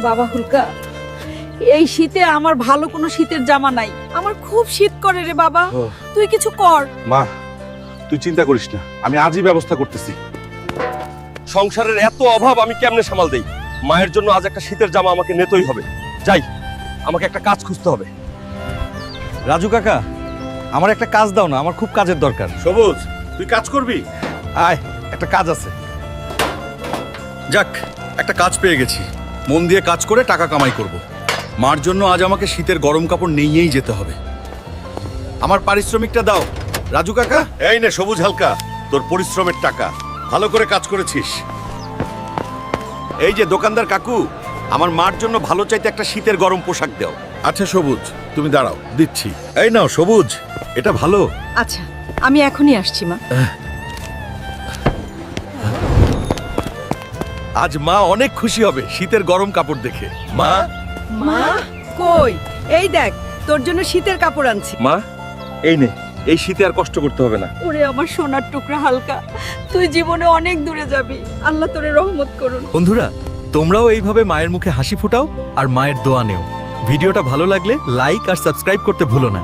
বাবা হুলকা, এই শীতে আমার ভালো কোনো শীতের জামা নাই, আমার খুব শীত করে রে বাবা। তুই কিছু কর। মা, তুই চিন্তা করিস না, আমি আজই ব্যবস্থা করতেছি। সংসারের এত অভাব আমি কেমনে সামাল দেই? মায়ের জন্য আজ একটা শীতের জামা আমাকে নিতেই হবে। যাই, আমাকে একটা কাজ খুঁজতে হবে। রাজু কাকা, আমার একটা কাজ দাও না, আমার খুব কাজের দরকার। সবুজ, তুই কাজ করবি? আয়, একটা কাজ আছে। যাক, একটা কাজ পেয়ে গেছি। মন দিয়ে কাজ করে টাকা কামাই করব। মার জন্য আজ আমাকে শীতের গরম কাপড় নিয়েই যেতে হবে। আমার পারিশ্রমিকটা দাও রাজু কাকা। এই নে সবুজ হালকা, তোর পরিশ্রমের টাকা। ভালো করে কাজ করেছিস। এই যে দোকানদার কাকু, আমার মার জন্য ভালো চাইতে একটা শীতের গরম পোশাক দাও। আচ্ছা সবুজ, তুমি দাঁড়াও, দিচ্ছি। এই নাও সবুজ, এটা ভালো। আচ্ছা, আমি এখনই আসছি মা। আজ মা অনেক খুশি হবে শীতের গরম কাপড় দেখে। মা, মা কই? এই দেখ, তোর জন্য শীতের কাপড় আনছি। মা এই নে, এই শীতে আর কষ্ট করতে হবে না। ওরে আমার সোনার টুকরা হালকা, তুই জীবনে অনেক দূরে যাবি, আল্লাহ তোরে রহমত করুন। বন্ধুরা, তোমরাও এইভাবে মায়ের মুখে হাসি ফোটাও আর মায়ের দোয়া নেও। ভিডিওটা ভালো লাগলে লাইক আর সাবস্ক্রাইব করতে ভুলো না।